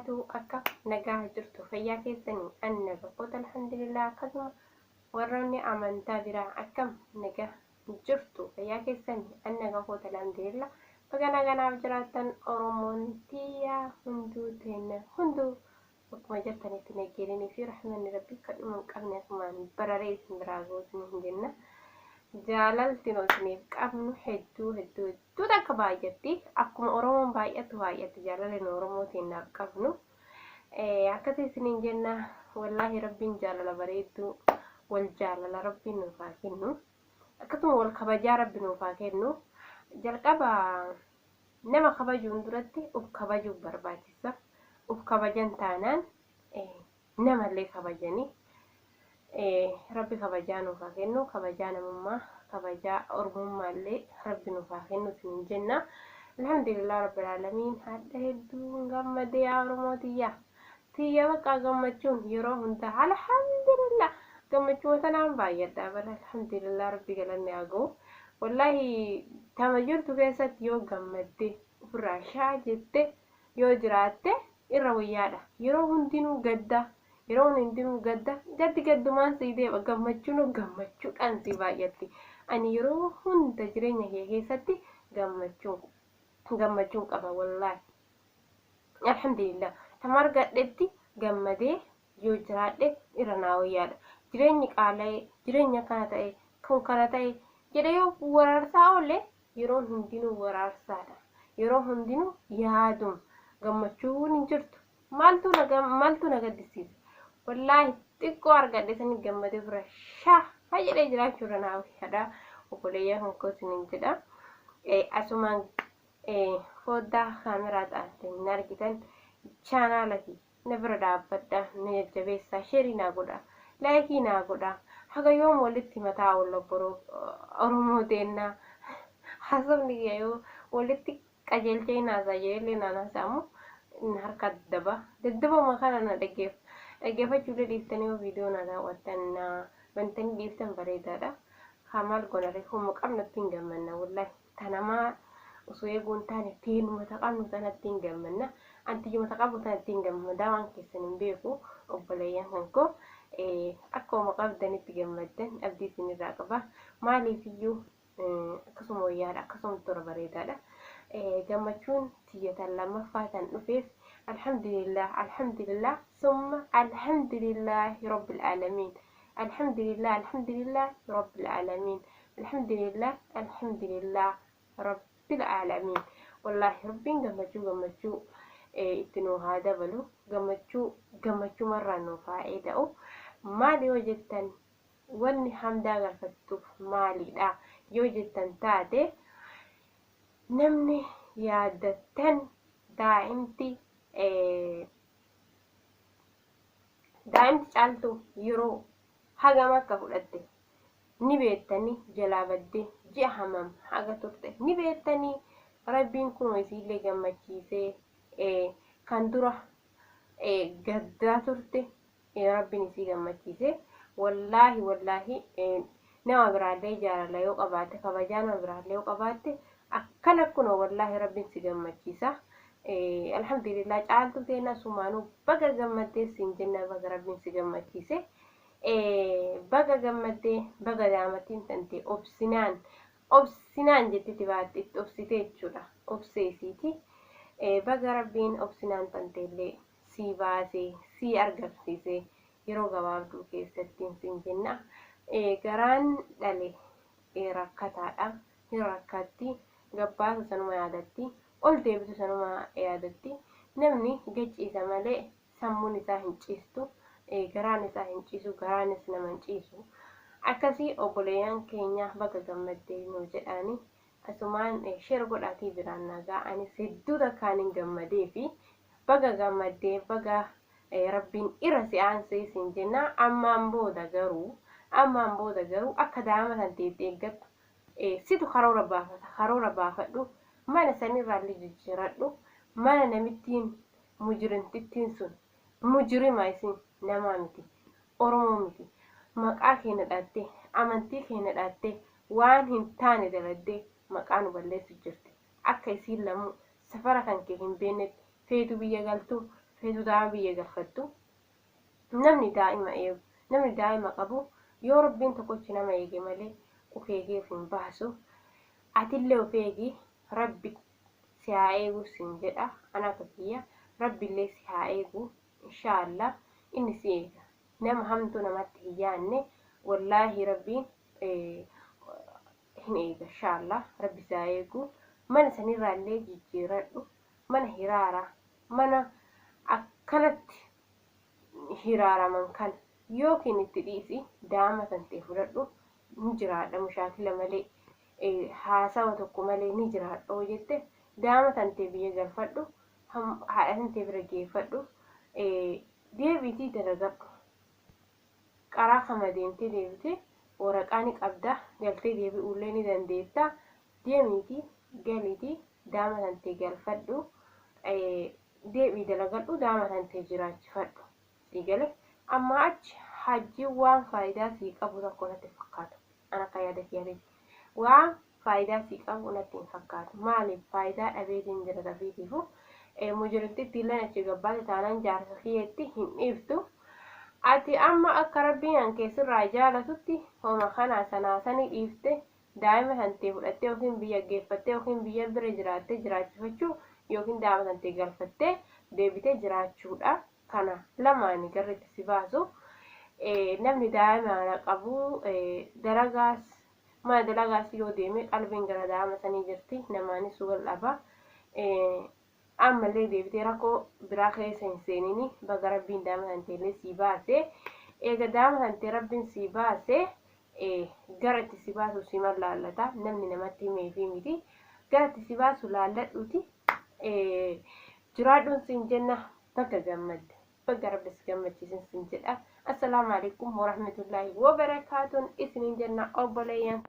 fayyaatu akka nagaa jirtu fayyaa keessanii anna gafoota alhamdulillah akkasuma warroonni amantaa biraa akkam nagaa jirtu fayyaa keessanii anna gafoota alhamdulillah bagana ganaaf jiraatan oromoon tiyyaa hunduu teenya hunduu akkuma jirtanitti nageelanii fi rahmanni rabbii kadhuma qabne asumaan bararee isin biraa gootin hin jenna jaalalti noosiniif qabnu hedduu takka baay'atti akkuma oromoon baay'atti jaalalleen oromoo teennaaf qabnu akkasii isiniin jenna wallaahi rabbiin jaalala bareedduu wal jaalala rabbiin nuuf haa kennu akkasuma wal kabajaa rabbi nuuf haa kennu jalqaba nama kabajuun duratti uf kabajuuf barbaachisa uf kabajan taanaan namallee kabajanii rabbi kabajaa nuuf haa kennu kabajaa namummaa kabajaa ormummaallee rabbi nuuf haa kennu isiniin jenna alhamdulillah rabbil alamin hadda hedduu gammadee yaa oromootiyya tiyya bakka gammachuun yeroo hunda alhamdulillah gammachuun sanaan baay'adha bara alhamdulillah rabbi galanne haa ga'u wallahi tama jirtu keessatti yoo gammadde ofirraa shaa jette yoo jiraatte irra wayyaadha yeroo hundinuu gadda gaddumaan si deema gammachuudhaan si baay'atti ani yeroo hunda jireenya kee keessatti gammachuun qaba wallahi alhamdulillah tamar gadhetti gammadee yoo jiraadhe irra naa wayyaadha jireenyi qaala'ee jireenya kana ta'e jedhee yoo waraarsaa oolle yeroo hundinuu waraarsaadha yeroo hundinuu yaadum gammachuun hin jirtu maaltu na gaddisiisa wallahi xiqqoo argadhe sani gammadee fira shaa jedhee jiraachuu irra naa wayyaadha obboleeyyaa kan koosiniin jedha asumaan foddaa kaameraa ta'an hin argitan chaanaalati na bira dhaabbadha na jajjabeessaa sheerii naa godha laayikii naa godha haga yoom walitti mataa ollobboroo oromoo teennaa haasofni yoo walitti qajeelchee naasaa jedheellee naanasaamu harka daddaba kana na dhaggeeffachuu dhiiftanii yoo viidiyoo na daawwattan wantani dhiiftan bareedaadha hamaal gonare homo qabnatti hin gammanna wallahi tanamaa osoo eeguun taane teenuma taqabnu sanatti hin gammanna antiyyuma taqabu sanatti hin gammadaa waan keessan hin beeku obboleeyyan kankoo akkuma qabdanitti gammaddan abdii isinirraa qaba maaliif iyyuu akkasuma wayyaadha akkasuma tora bareedaadha gammachuun tiyyatan lammaffaa tan dhufeef alhamdulillah summa alhamdulillah rabbil alamin alhamdulillah rabbil alamin alhamdulillah rabbil alamin wallahi rabbiin gammachuu itti nuu haa dabalu gammachuu marraa nuuf haa eeda'u maali yoo jettan wanni hamdaa galfattuuf maalidha yoo jettan taate namni yaadattan daa'imti caaltu yeroo hagam akka fudhatte ni beektanii jalaa baddee ji'a hamam haga turte ni beektanii rabbiin kun isiillee gammachiisee kan dura gaddaa turte rabbiin isii gammachiisee wallahi nama biraallee jaalala yoo qabaatte kabajaa nama biraallee yoo qabaatte akkana kunoo wallahi rabbiin si gammachiisa alhamdulillah caaltu teena sumaanuu baga gammaddee siin jenna baga rabbiin si gammachiise baga gammaddee baga daamatiin tante obsinaan jettiti baatti itti obsite jechuudha obseesiiti baga rabbiin obsinaan tanteellee si baasee si argamsiise yeroo gabaabduu keessatti siin jenna garaan dhale rakkataadha hin rakkatti gabbaasa sanuma yaadatti ol deebisu sanuma yaadatti namni gachiisa malee sammuun isaa hin ciistu garaan isaa hin ciisu garaanis nama hin ciisu akkasii obboleeyyan keenya baga gammaddee nuu jedhaani asumaan sheer godhaatii biraan nagaa anis hedduu takkaan hin gammadee fi baga gammaddee baga rabbiin irra si aansee siin jenna ammaan booda garuu akka daa'ima tanteetti eeggattu situ karoora baafadhu mana sanirraallee jijjiiradhu mana namittiin mujirintittiin sun mujirima isin namaa miti oromoo miti maqaa keenya dhaatte amantii keenya dhaatte waan hin taane daladdee maqaa nu balleessu jirti akka isiin lamu safara kan kee hin beeknetti feetu biyya galtu feetu daa'ima biyya galfattu namni daa'ima qabu yoo rabbiin tokkochi nama eege malee of eegeef hin baasu. Atillee of eegi, rabbi si haa eegu sin jedha ana akka kiyya. Rabbillee si haa eegu inshaallah, inni si eega. Nama hamtuu namatti hin yaanne wallaahi rabbiin hin eega inshaallah. Rabbi si haa eegu. Mana sanirraallee jijjiiradhu, mana hiraaraa, mana akkanatti hiraaraman kan yookiin itti dhiisi daa'ima tantee fudhadhu ni jiraadha mushaakila malee haasawa tokko malee ni jiraadha jette daa'ima tantee biyya galfadhu, haadha tantee bira geeffadhu, deebiitii dalagadhu. Qaraa kama deemtee deebitee waraqaa ni qabda, galtee deebi'uullee ni dandeetta. Deemiitii galiitii daa'ima tantee galfadhu, deebii dalagadhu, daa'ima tantee jiraachifadhu. Sigale amma achi hajji waan faayidaa sii qabu tokko natti fakkaatu. Ana kan yaadatii waan faayidaa sii qabu natti hin fakkaatu. Maaliif faayidaa dhabeetiin jira tafiitiifu mujirtitti illee achi gabbaate taanaan jaarsa kiyyeetti hin dhiiftu. Ati amma akka rabbiin hankeessirraa jaalatutti homa kanaa sanaasanii dhiifte daa'ima tantee fudhattee yookiin biyya geeffattee yookiin biyya bira jiraattee jiraachifachuu yookiin daa'ima tantee galfattee deebitee jiraachuudha. Kana lamaanii garritti si baasu. Namni daa'ima qabu mana dalagaas yoo deeme qalbiin gara daa'ima sanii jirti, namaanis wal dhaba. Ammallee deebitee rakkoo biraa keessa hin seenini. Baga rabbiin daa'ima tanteellee si baase. Eega daa'ima tantee rabbiin si baase gara itti si baasu si laallata. Namni namatti himeefi miti. Gara itti si baasu laalladhuuti. Jiraadhuun siin jenna. Bakka gammadde. Bakka rabbis gammachiisin sin jedha. Assalaamu alaikum warahmatullahi wabarakaatuun isiniin jenna obboleeyyan.